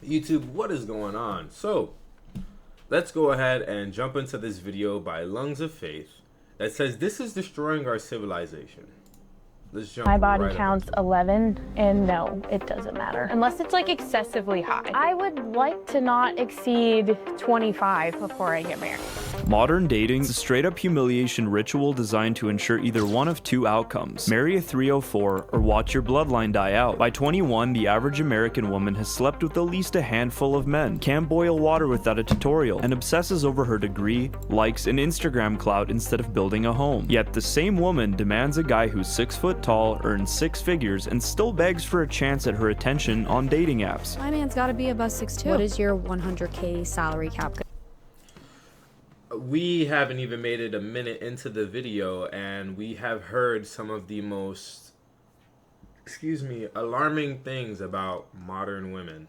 YouTube, what is going on? So, let's go ahead and jump into this video by Lungs of Faith that says this is destroying our civilization. Let's jump My body right counts 11, and no, it doesn't matter. Unless it's like excessively high. I would like to not exceed 25 before I get married. Modern dating is a straight-up humiliation ritual designed to ensure either one of two outcomes: marry a 304 or watch your bloodline die out. By 21, the average American woman has slept with at least a handful of men, can't boil water without a tutorial, and obsesses over her degree, likes, and Instagram clout instead of building a home. Yet the same woman demands a guy who's 6 foot tall, earns 6 figures, and still begs for a chance at her attention on dating apps. My man's gotta be above 6'2". What is your 100K salary cap? We haven't even made it a minute into the video, and we have heard some of the most, alarming things about modern women.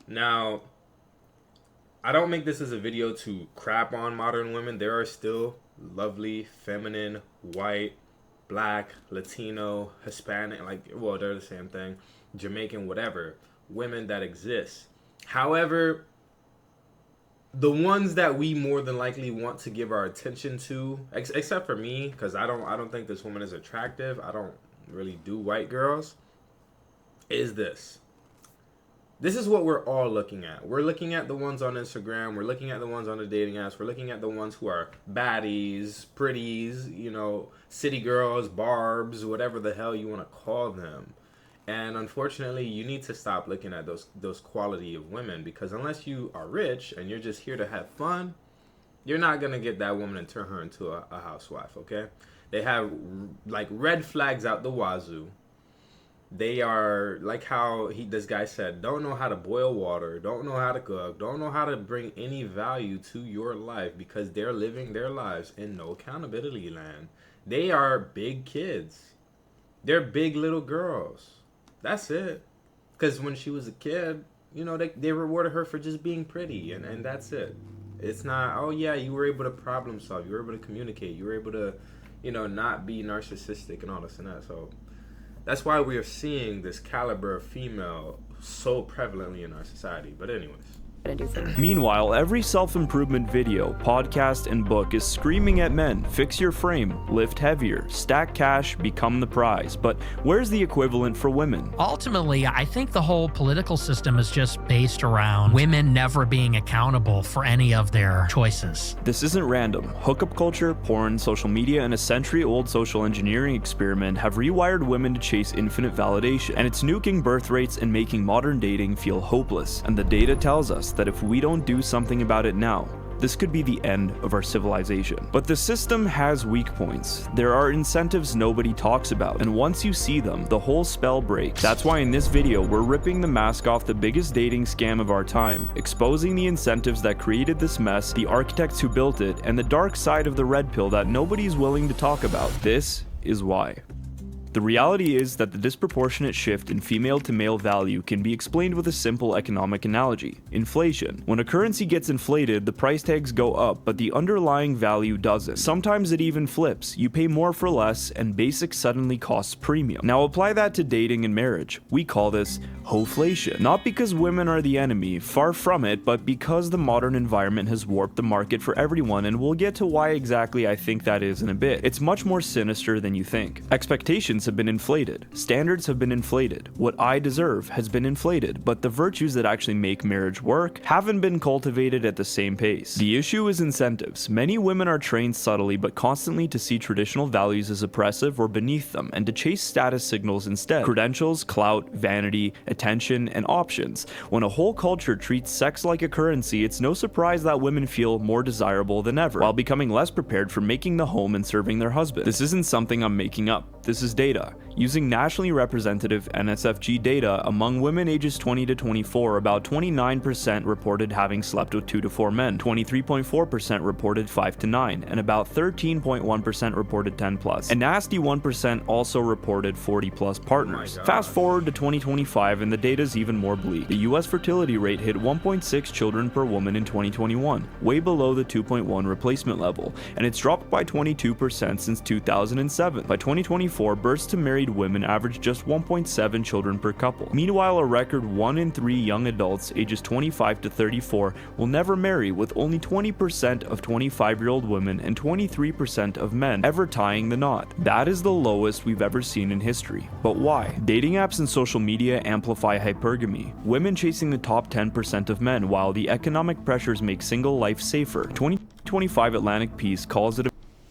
Now, I don't make this as a video to crap on modern women. There are still lovely, feminine, white, Black, Latino, Hispanic, they're the same thing, Jamaican, whatever, women that exist. However, the ones that we more than likely want to give our attention to, except for me, because I don't think this woman is attractive. I don't really do white girls. Is this? This is what we're all looking at. We're looking at the ones on Instagram. We're looking at the ones on the dating apps. We're looking at the ones who are baddies, pretties, city girls, barbs, whatever the hell you want to call them. And unfortunately, you need to stop looking at those quality of women, because unless you are rich and you're just here to have fun, you're not going to get that woman and turn her into a housewife, okay? They have red flags out the wazoo. They are, like how this guy said, don't know how to boil water, don't know how to cook, don't know how to bring any value to your life, because they're living their lives in no accountability land. They are big kids. They're big little girls. That's it. Because when she was a kid, they rewarded her for just being pretty, and that's it. It's not, oh yeah, you were able to problem solve, you were able to communicate, you were able to, not be narcissistic and all this and that. So that's why we are seeing this caliber of female so prevalently in our society. But anyways. Meanwhile, every self-improvement video, podcast, and book is screaming at men: fix your frame, lift heavier, stack cash, become the prize. But where's the equivalent for women? Ultimately, I think the whole political system is just based around women never being accountable for any of their choices. This isn't random. Hookup culture, porn, social media, and a century-old social engineering experiment have rewired women to chase infinite validation, and it's nuking birth rates and making modern dating feel hopeless. And the data tells us that if we don't do something about it now, this could be the end of our civilization. But the system has weak points. There are incentives nobody talks about, and once you see them, the whole spell breaks. That's why in this video, we're ripping the mask off the biggest dating scam of our time, exposing the incentives that created this mess, the architects who built it, and the dark side of the red pill that nobody's willing to talk about. This is why. The reality is that the disproportionate shift in female to male value can be explained with a simple economic analogy: inflation. When a currency gets inflated, the price tags go up, but the underlying value doesn't. Sometimes it even flips. You pay more for less, and basic suddenly costs premium. Now apply that to dating and marriage. We call this hoflation. Not because women are the enemy, far from it, but because the modern environment has warped the market for everyone, and we'll get to why exactly I think that is in a bit. It's much more sinister than you think. Expectations have been inflated. Standards have been inflated. What I deserve has been inflated, but the virtues that actually make marriage work haven't been cultivated at the same pace. The issue is incentives. Many women are trained subtly but constantly to see traditional values as oppressive or beneath them, and to chase status signals instead: credentials, clout, vanity, attention, and options. When a whole culture treats sex like a currency, it's no surprise that women feel more desirable than ever, while becoming less prepared for making the home and serving their husband. This isn't something I'm making up. This is data. Using nationally representative NSFG data, among women ages 20 to 24, about 29% reported having slept with 2 to 4 men, 23.4% reported 5 to 9, and about 13.1% reported 10 plus. A nasty 1% also reported 40 plus partners. Fast forward to 2025 and the data's even more bleak. The US fertility rate hit 1.6 children per woman in 2021, way below the 2.1 replacement level, and it's dropped by 22% since 2007. By 2024, births to married married women average just 1.7 children per couple. Meanwhile, a record 1 in 3 young adults ages 25 to 34 will never marry, with only 20% of 25-year-old women and 23% of men ever tying the knot. That is the lowest we've ever seen in history. But why? Dating apps and social media amplify hypergamy, women chasing the top 10% of men, while the economic pressures make single life safer. 2025 Atlantic Peace calls it a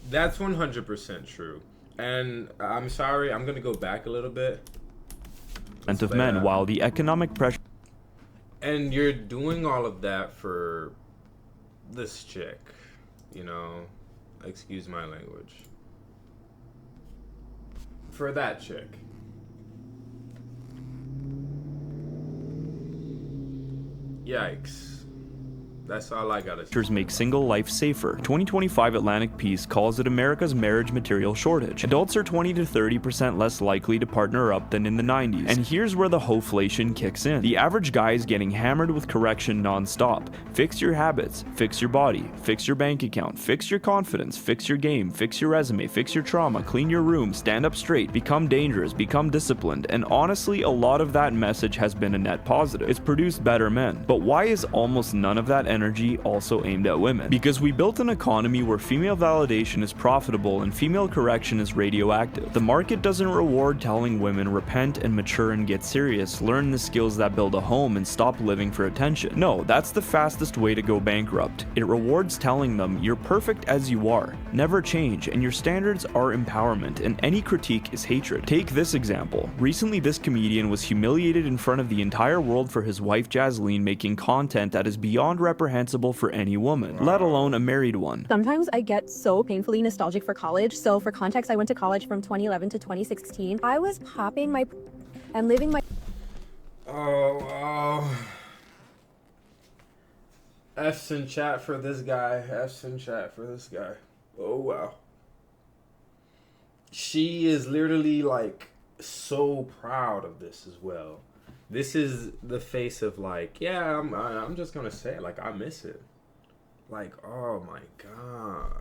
That's 100% true. And I'm sorry, I'm gonna go back a little bit. of men, while the economic pressure. And you're doing all of that for this chick, you know, excuse my language. For that chick. Yikes. That's all I gotta say. Make single life safer. 2025 Atlantic Peace calls it America's marriage material shortage. Adults are 20 to 30% less likely to partner up than in the 90s. And here's where the hoflation kicks in. The average guy is getting hammered with correction non-stop. Fix your habits, fix your body, fix your bank account, fix your confidence, fix your game, fix your resume, fix your trauma, clean your room, stand up straight, become dangerous, become disciplined. And honestly, a lot of that message has been a net positive. It's produced better men. But why is almost none of that energy also aimed at women? Because we built an economy where female validation is profitable and female correction is radioactive. The market doesn't reward telling women repent and mature and get serious, learn the skills that build a home and stop living for attention. No, that's the fastest way to go bankrupt. It rewards telling them you're perfect as you are, never change, and your standards are empowerment, and any critique is hatred. Take this example. Recently, this comedian was humiliated in front of the entire world for his wife Jasleen making content that is beyond reprehensible for any woman, let alone a married one. Sometimes I get so painfully nostalgic for college. So for context, I went to college from 2011 to 2016. I was popping my and living my F's in chat for this guy. F's in chat for this guy. Oh wow. She is literally like so proud of this as well. This is the face of like, yeah, I'm just gonna say it, like I miss it. Like, oh my god.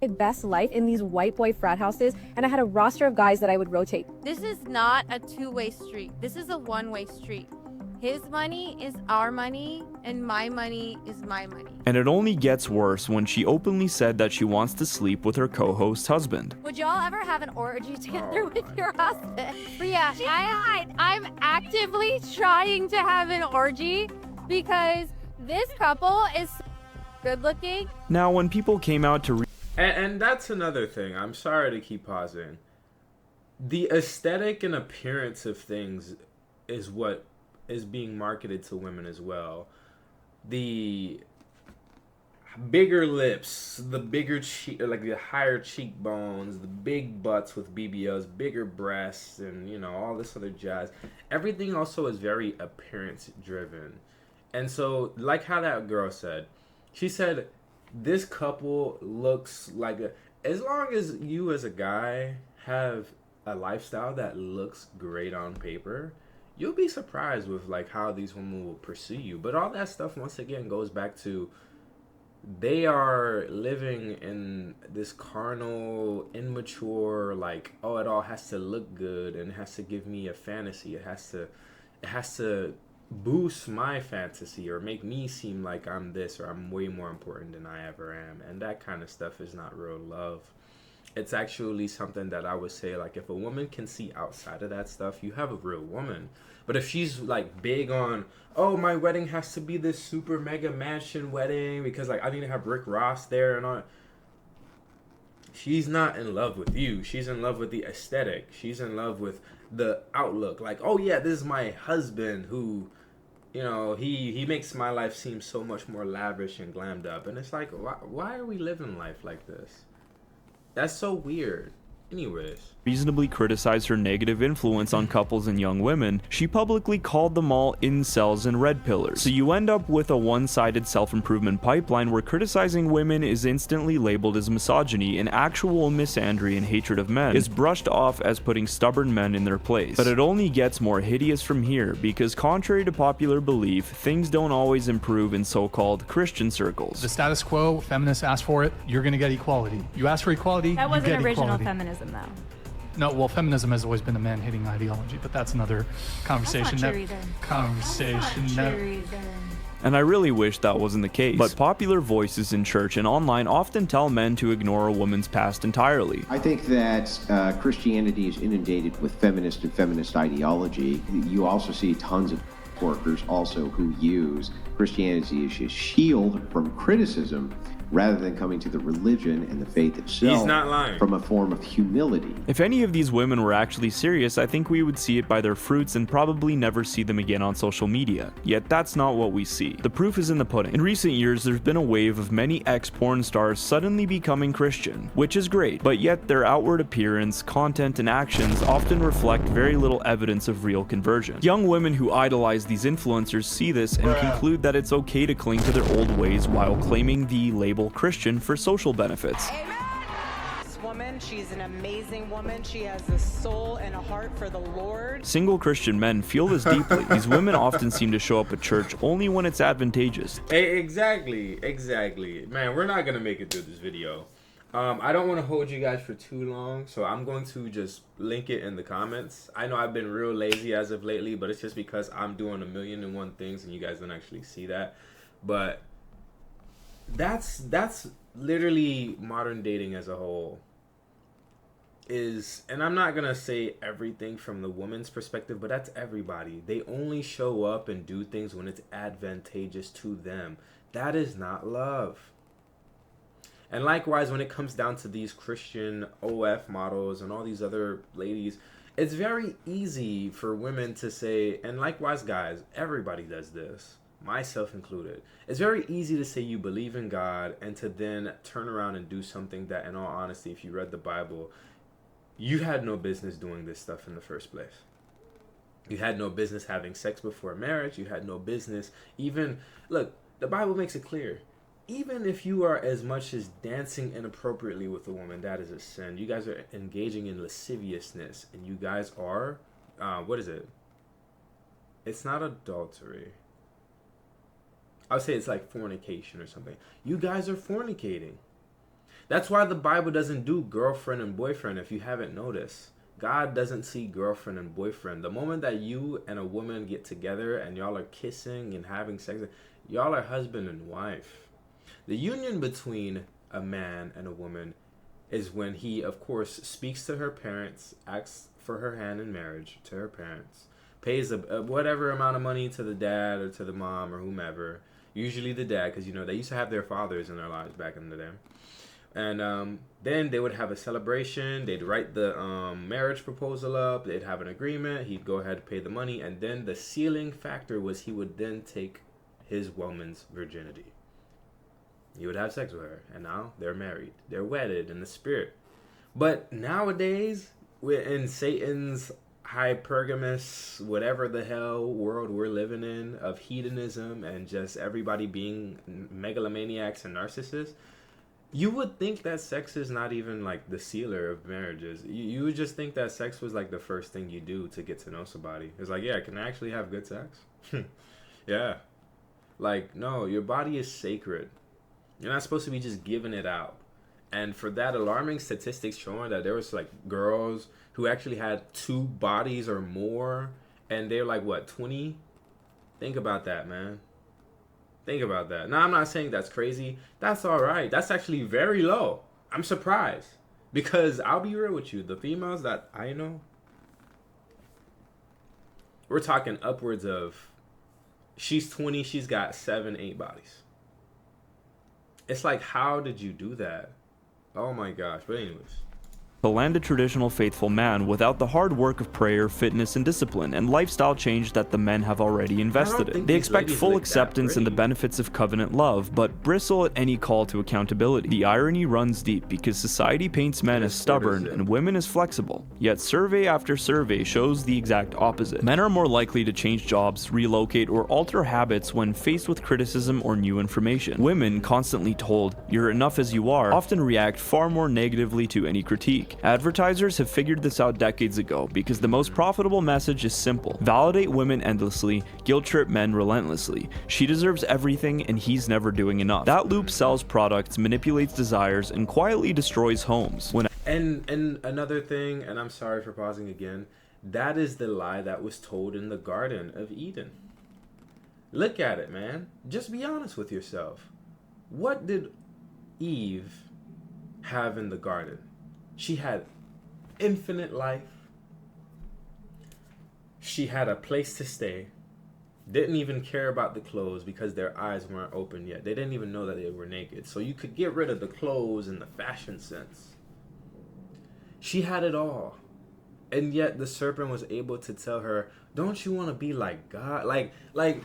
best life in these white boy frat houses, and I had a roster of guys that I would rotate. This is not a two-way street. This is a one-way street. His money is our money, and my money is my money. And it only gets worse when she openly said that she wants to sleep with her co-host's husband. Would y'all ever have an orgy together with your husband? But yeah, I'm actively trying to have an orgy because this couple is good looking. Now, when people came out to and that's another thing. I'm sorry to keep pausing. The aesthetic and appearance of things is what is being marketed to women as well. The bigger lips, the bigger like the higher cheekbones, the big butts with BBLs, bigger breasts, and you know all this other jazz. Everything also is very appearance driven, and so like how that girl said, she said this couple looks like as long as you as a guy have a lifestyle that looks great on paper, you'll be surprised with like how these women will pursue you. But all that stuff once again goes back to they are living in this carnal, immature, like, oh, it all has to look good and it has to give me a fantasy. It has to boost my fantasy or make me seem like I'm this or I'm way more important than I ever am. And that kind of stuff is not real love. It's actually something that I would say, like, if a woman can see outside of that stuff, you have a real woman. But if she's like big on, oh, my wedding has to be this super mega mansion wedding because like I need to have Rick Ross there and all, she's not in love with you. She's in love with the aesthetic. She's in love with the outlook. Like, oh yeah, this is my husband who, you know, he makes my life seem so much more lavish and glammed up. And it's like, why are we living life like this? That's so weird. Anyways. Reasonably criticize her negative influence on couples and young women, she publicly called them all incels and red pillars. So you end up with a one-sided self-improvement pipeline where criticizing women is instantly labeled as misogyny and actual misandry and hatred of men is brushed off as putting stubborn men in their place. But it only gets more hideous from here because contrary to popular belief, things don't always improve in so-called Christian circles. The status quo, feminists ask for it, you're gonna get equality. You ask for equality, that wasn't you get original equality. Feminism though. No, well, feminism has always been a man-hating ideology, but that's another conversation. That's not true either. Conversation. That's not true either. And I really wish that wasn't the case. But popular voices in church and online often tell men to ignore a woman's past entirely. I think that Christianity is inundated with feminist and feminist ideology. You also see tons of workers also who use Christianity as a shield from criticism rather than coming to the religion and the faith itself. He's not lying. From a form of humility. If any of these women were actually serious, I think we would see it by their fruits and probably never see them again on social media. Yet that's not what we see. The proof is in the pudding. In recent years, there's been a wave of many ex-porn stars suddenly becoming Christian, which is great, but yet their outward appearance, content, and actions often reflect very little evidence of real conversion. Young women who idolize these influencers see this and conclude that it's okay to cling to their old ways while claiming the label Christian for social benefits. This woman, she's an amazing woman. She has a soul and a heart for the Lord. Single Christian men feel this deeply. These women often seem to show up at church only when it's advantageous. Hey, exactly. Man, we're not gonna make it through this video. I don't want to hold you guys for too long, so I'm going to just link it in the comments. I know I've been real lazy as of lately, but it's just because I'm doing 1,000,001 things and you guys don't actually see that. But that's literally modern dating as a whole. And I'm not gonna say everything from the woman's perspective, but that's everybody. They only show up and do things when it's advantageous to them. That is not love. And likewise, when it comes down to these Christian OF models and all these other ladies, it's very easy for women to say, and likewise guys, everybody does this, myself included. It's very easy to say you believe in God and to then turn around and do something that, in all honesty, if you read the Bible, you had no business doing this stuff in the first place. You had no business having sex before marriage. You had no business even, look, the Bible makes it clear. Even if you are as much as dancing inappropriately with a woman, that is a sin. You guys are engaging in lasciviousness, and you guys are, what is it? It's not adultery. I would say it's like fornication or something. You guys are fornicating. That's why the Bible doesn't do girlfriend and boyfriend, if you haven't noticed. God doesn't see girlfriend and boyfriend. The moment that you and a woman get together and y'all are kissing and having sex, y'all are husband and wife. The union between a man and a woman is when he, of course, speaks to her parents, asks for her hand in marriage to her parents, pays whatever amount of money to the dad or to the mom or whomever, usually the dad, because, you know, they used to have their fathers in their lives back in the day. And then they would have a celebration. They'd write the marriage proposal up. They'd have an agreement. He'd go ahead and pay the money. And then the sealing factor was he would then take his woman's virginity. He would have sex with her. And now they're married. They're wedded in the spirit. But nowadays, we're in Satan's hypergamous, whatever the hell world we're living in, of hedonism and just everybody being megalomaniacs and narcissists, you would think that sex is not even like the sealer of marriages. You would just think that sex was like the first thing you do to get to know somebody. It's like, yeah, can I actually have good sex? Yeah. Like, no, your body is sacred. You're not supposed to be just giving it out. And for that, alarming statistics showing that there was like girls who actually had 2 bodies or more, and they're like, what, 20? Think about that, man. Think about that. Now, I'm not saying that's crazy. That's all right. That's actually very low. I'm surprised. Because I'll be real with you. The females that I know, we're talking upwards of, she's 20, she's got 7, 8 bodies. It's like, how did you do that? Oh my gosh. But anyways. To land a traditional faithful man without the hard work of prayer, fitness, and discipline, and lifestyle change that the men have already invested in. They expect full acceptance and the benefits of covenant love, but bristle at any call to accountability. The irony runs deep because society paints men as stubborn and women as flexible, yet survey after survey shows the exact opposite. Men are more likely to change jobs, relocate, or alter habits when faced with criticism or new information. Women, constantly told, "You're enough as you are," often react far more negatively to any critique. critique. Advertisers have figured this out decades ago because the most profitable message is simple. Validate women endlessly, guilt trip men relentlessly. She deserves everything and he's never doing enough. That loop sells products, manipulates desires, and quietly destroys homes. And another thing, and I'm sorry for pausing again, that is the lie that was told in the Garden of Eden. Look at it, man. Just be honest with yourself. What did Eve have in the garden? She had infinite life. She had a place to stay. Didn't even care about the clothes because their eyes weren't open yet. They didn't even know that they were naked. So you could get rid of the clothes and the fashion sense. She had it all. And yet the serpent was able to tell her, don't you want to be like God? Like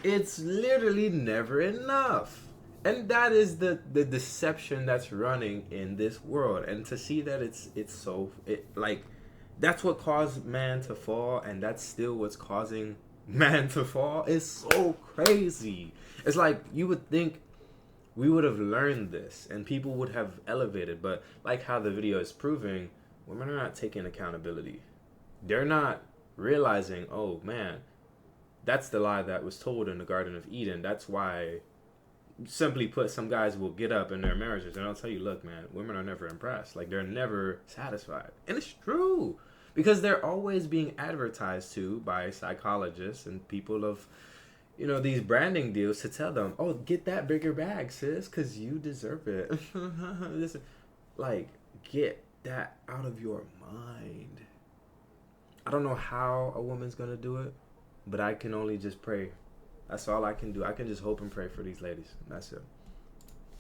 it's literally never enough. And that is the deception that's running in this world. And to see that that's what caused man to fall, and that's still what's causing man to fall, is so crazy. It's like you would think we would have learned this and people would have elevated, but like how the video is proving, women are not taking accountability. They're not realizing, oh man, that's the lie that was told in the Garden of Eden. That's why, simply put, some guys will get up in their marriages and they'll tell you, look man, women are never impressed. Like, they're never satisfied. And it's true, because they're always being advertised to by psychologists and people of, you know, these branding deals to tell them, oh, get that bigger bag, sis, because you deserve it. Like, get that out of your mind. I don't know how a woman's gonna do it, but I can only just pray. That's all I can do. I can just hope and pray for these ladies. That's it.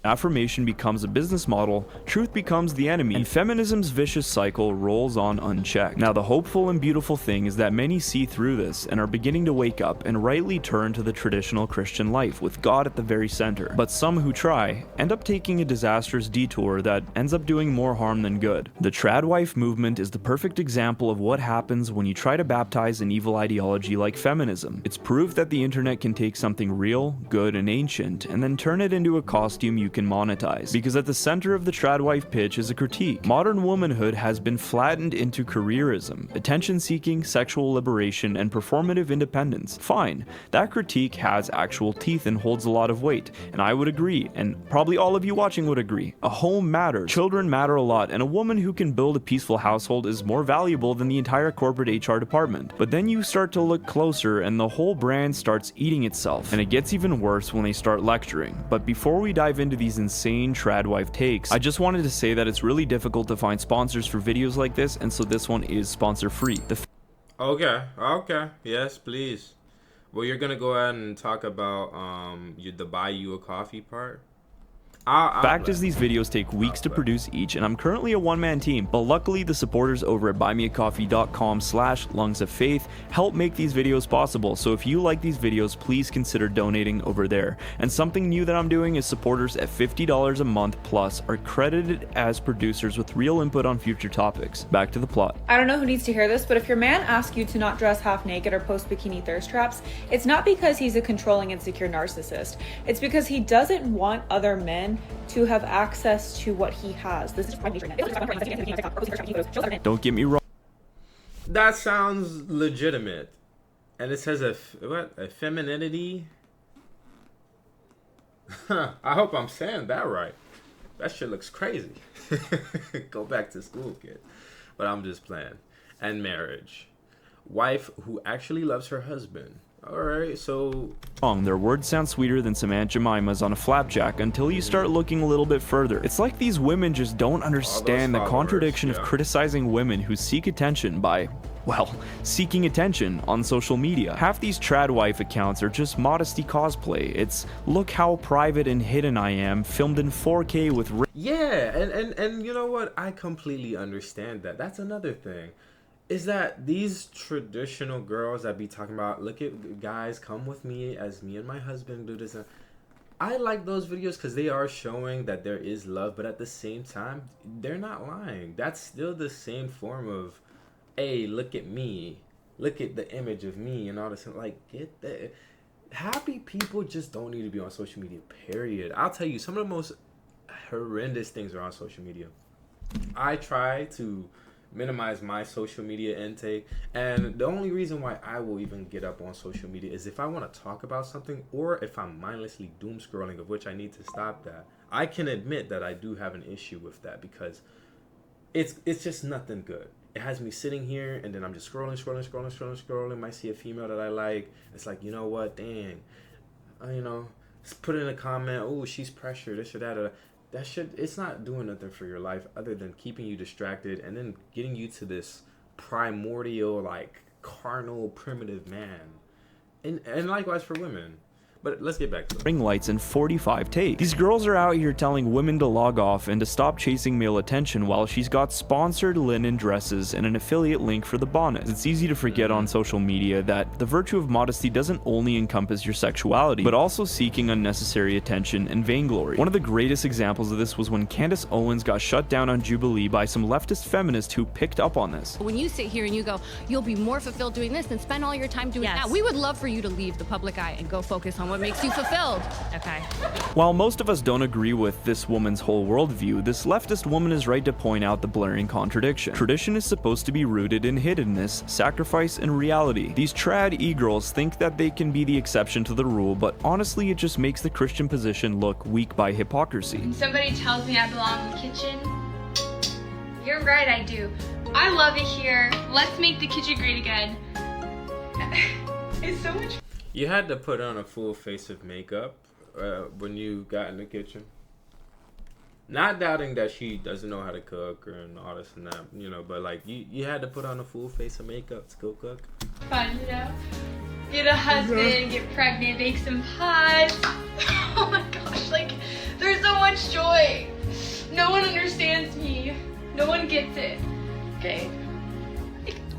Affirmation becomes a business model, truth becomes the enemy, and feminism's vicious cycle rolls on unchecked. Now, the hopeful and beautiful thing is that many see through this and are beginning to wake up and rightly turn to the traditional Christian life with God at the very center. But some who try end up taking a disastrous detour that ends up doing more harm than good. The tradwife movement is the perfect example of what happens when you try to baptize an evil ideology like feminism. It's proof that the internet can take something real, good, and ancient and then turn it into a costume you can monetize. Because at the center of the tradwife pitch is a critique. Modern womanhood has been flattened into careerism, attention-seeking, sexual liberation, and performative independence. Fine, that critique has actual teeth and holds a lot of weight, and I would agree, and probably all of you watching would agree. A home matters, children matter a lot, and a woman who can build a peaceful household is more valuable than the entire corporate HR department. But then you start to look closer and the whole brand starts eating itself, and it gets even worse when they start lecturing. But before we dive into these insane tradwife takes, I just wanted to say that it's really difficult to find sponsors for videos like this, and so this one is sponsor free. Okay, yes, please. Well, you're gonna go ahead and talk about the buy you a coffee part. Fact is, these videos take weeks to produce each, and I'm currently a one-man team, but luckily the supporters over at buymeacoffee.com/lungsoffaith help make these videos possible. So if you like these videos, please consider donating over there. And something new that I'm doing is supporters at $50 a month plus are credited as producers with real input on future topics. Back to the plot. I don't know who needs to hear this, but if your man asks you to not dress half naked or post bikini thirst traps, it's not because he's a controlling, insecure narcissist. It's because he doesn't want other men to have access to what he has. This is Don't get me wrong. That sounds legitimate. And it says a femininity. I hope I'm saying that right. That shit looks crazy. Go back to school, kid. But I'm just playing. And marriage. Wife who actually loves her husband. Alright, so... Their words sound sweeter than some Aunt Jemimas on a flapjack until you start looking a little bit further. It's like these women just don't understand the contradiction of criticizing women who seek attention by, well, seeking attention on social media. Half these tradwife accounts are just modesty cosplay. It's, look how private and hidden I am, filmed in 4K with... Yeah, and you know what? I completely understand that. That's another thing. Is that these traditional girls that be talking about, look at guys, come with me as me and my husband do this. I like those videos because they are showing that there is love, but at the same time, they're not lying. That's still the same form of, hey, look at me. Look at the image of me and all this. Like, get that. Happy people just don't need to be on social media, period. I'll tell you, some of the most horrendous things are on social media. I try to minimize my social media intake. And the only reason why I will even get up on social media is if I want to talk about something, or if I'm mindlessly doom scrolling, of which I need to stop that. I can admit that I do have an issue with that, because it's just nothing good. It has me sitting here, and then I'm just scrolling. Might see a female that I like. It's like, you know what, dang, put in a comment, oh, she's pressured, this or that. That shit, it's not doing nothing for your life other than keeping you distracted and then getting you to this primordial, like, carnal, primitive man. And likewise for women. But let's get back to it. Ring lights and 45 takes. These girls are out here telling women to log off and to stop chasing male attention while she's got sponsored linen dresses and an affiliate link for the bonnet. It's easy to forget on social media that the virtue of modesty doesn't only encompass your sexuality, but also seeking unnecessary attention and vainglory. One of the greatest examples of this was when Candace Owens got shut down on Jubilee by some leftist feminists who picked up on this. When you sit here and you go, you'll be more fulfilled doing this and spend all your time doing that, we would love for you to leave the public eye and go focus on what makes you fulfilled. Okay. While most of us don't agree with this woman's whole worldview, this leftist woman is right to point out the blaring contradiction. Tradition is supposed to be rooted in hiddenness, sacrifice, and reality. These trad e-girls think that they can be the exception to the rule, but honestly it just makes the Christian position look weak by hypocrisy. When somebody tells me I belong in the kitchen, you're right, I do. I love it here. Let's make the kitchen great again. It's so much. You had to put on a full face of makeup when you got in the kitchen. Not doubting that she doesn't know how to cook and all this and that, but like you had to put on a full face of makeup to go cook. Fun, get a husband, get pregnant, make some pies. Oh my gosh, like there's so much joy. No one understands me. No one gets it. Okay.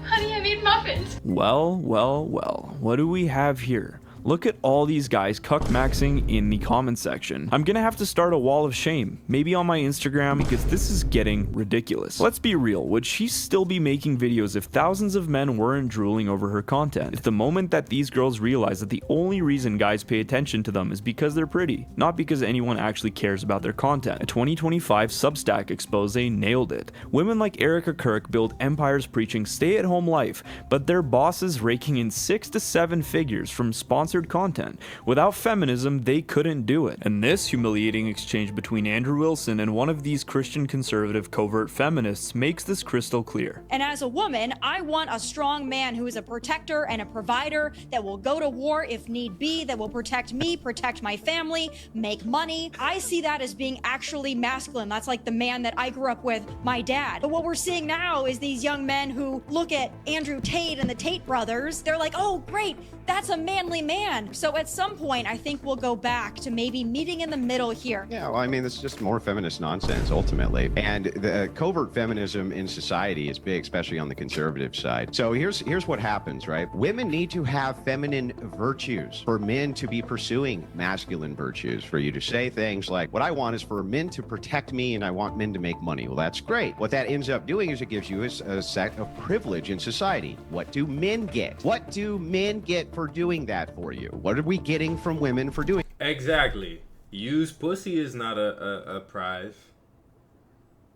Honey, I made muffins. Well, what do we have here? Look at all these guys cuck-maxing in the comment section. I'm gonna have to start a wall of shame, maybe on my Instagram, because this is getting ridiculous. Let's be real, would she still be making videos if thousands of men weren't drooling over her content? It's the moment that these girls realize that the only reason guys pay attention to them is because they're pretty, not because anyone actually cares about their content. A 2025 Substack expose nailed it. Women like Erica Kirk build empires preaching stay-at-home life, but their bosses raking in 6 to 7 figures from sponsored content. Without feminism, they couldn't do it. And this humiliating exchange between Andrew Wilson and one of these Christian conservative covert feminists makes this crystal clear. And as a woman, I want a strong man who is a protector and a provider that will go to war if need be, that will protect me, protect my family, make money. I see that as being actually masculine. That's like the man that I grew up with, my dad. But what we're seeing now is these young men who look at Andrew Tate and the Tate brothers. They're like, oh, great, that's a manly man. So at some point, I think we'll go back to maybe meeting in the middle here. Yeah, well, I mean, this is just more feminist nonsense, ultimately. And the covert feminism in society is big, especially on the conservative side. So here's what happens, right? Women need to have feminine virtues for men to be pursuing masculine virtues, for you to say things like, what I want is for men to protect me and I want men to make money. Well, that's great. What that ends up doing is it gives you a set of privilege in society. What do men get? What do men get for doing that for you? What are we getting from women for doing? Exactly. Used pussy is not a prize.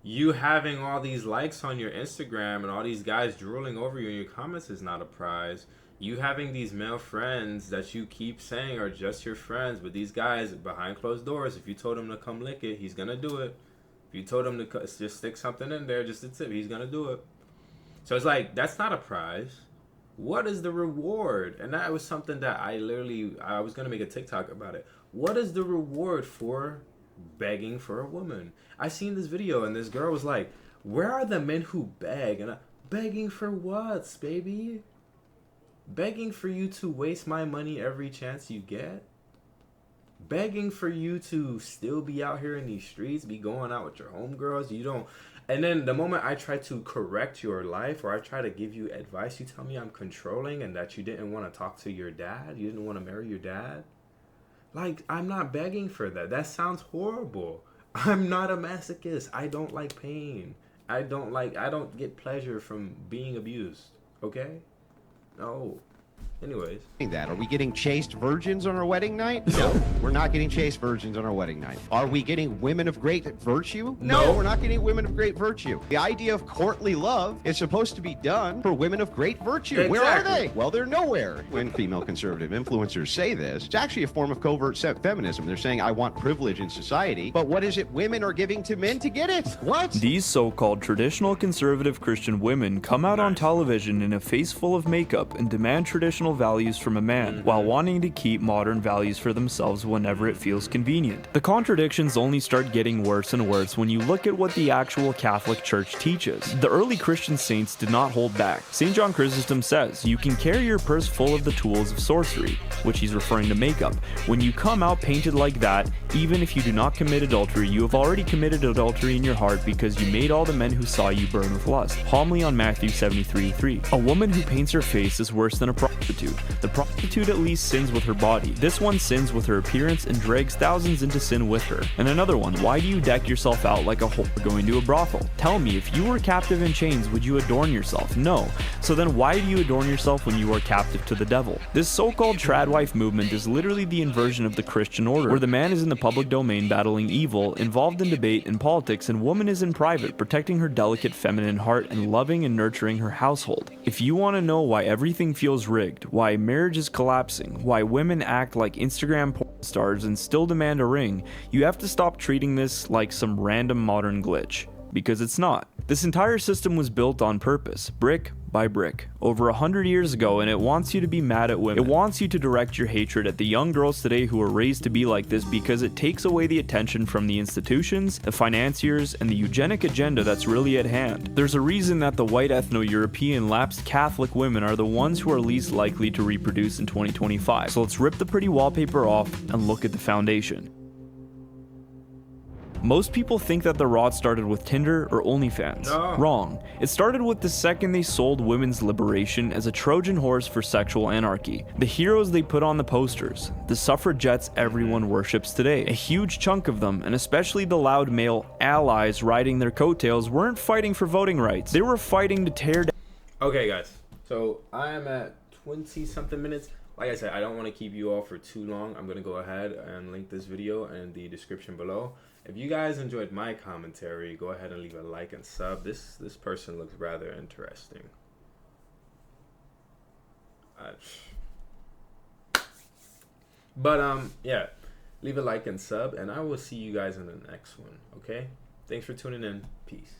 You having all these likes on your Instagram and all these guys drooling over you in your comments is not a prize. You having these male friends that you keep saying are just your friends, but these guys behind closed doors, if you told him to come lick it, he's gonna do it. If you told him to just stick something in there, just a tip, he's gonna do it. So it's like, that's not a prize. What is the reward? And that was something that I was going to make a TikTok about it. What is the reward for begging for a woman? I seen this video and this girl was like, where are the men who beg? And begging for what, baby? Begging for you to waste my money every chance you get? Begging for you to still be out here in these streets, be going out with your homegirls, you don't... And then the moment I try to correct your life or I try to give you advice, you tell me I'm controlling and that you didn't want to talk to your dad. You didn't want to marry your dad. Like, I'm not begging for that. That sounds horrible. I'm not a masochist. I don't like pain. I don't get pleasure from being abused. Okay? No. Anyways. That. Are we getting chaste virgins on our wedding night? No, we're not getting chaste virgins on our wedding night. Are we getting women of great virtue? No, we're not getting women of great virtue. The idea of courtly love is supposed to be done for women of great virtue. Exactly. Where are they? Well, they're nowhere. When female conservative influencers say this, it's actually a form of covert feminism. They're saying, I want privilege in society, but what is it women are giving to men to get it? What? These so-called traditional conservative Christian women come out on television in a face full of makeup and demand traditional values from a man, while wanting to keep modern values for themselves whenever it feels convenient. The contradictions only start getting worse and worse when you look at what the actual Catholic Church teaches. The early Christian saints did not hold back. St. John Chrysostom says, you can carry your purse full of the tools of sorcery, which he's referring to makeup. When you come out painted like that, even if you do not commit adultery, you have already committed adultery in your heart because you made all the men who saw you burn with lust. Homily on Matthew 73:3. A woman who paints her face is worse than a prostitute. The prostitute at least sins with her body. This one sins with her appearance and drags thousands into sin with her. And another one, why do you deck yourself out like a whore going to a brothel? Tell me, if you were captive in chains, would you adorn yourself? No. So then why do you adorn yourself when you are captive to the devil? This so-called tradwife movement is literally the inversion of the Christian order, where the man is in the public domain battling evil, involved in debate and politics, and woman is in private, protecting her delicate feminine heart and loving and nurturing her household. If you want to know why everything feels rigged, why marriage is collapsing, why women act like Instagram porn stars and still demand a ring, you have to stop treating this like some random modern glitch. Because it's not. This entire system was built on purpose, brick by brick, over 100 years ago, and it wants you to be mad at women. It wants you to direct your hatred at the young girls today who are raised to be like this because it takes away the attention from the institutions, the financiers, and the eugenic agenda that's really at hand. There's a reason that the white ethno-European lapsed Catholic women are the ones who are least likely to reproduce in 2025. So let's rip the pretty wallpaper off and look at the foundation. Most people think that the rot started with Tinder or OnlyFans. No. Wrong. It started with the second they sold women's liberation as a Trojan horse for sexual anarchy. The heroes they put on the posters, the suffragettes everyone worships today. A huge chunk of them, and especially the loud male allies riding their coattails, weren't fighting for voting rights. They were fighting to tear down. Okay, guys. So I am at 20-something minutes. Like I said, I don't want to keep you all for too long. I'm going to go ahead and link this video in the description below. If you guys enjoyed my commentary, go ahead and leave a like and sub. This person looks rather interesting. Yeah, leave a like and sub, and I will see you guys in the next one, okay? Thanks for tuning in. Peace.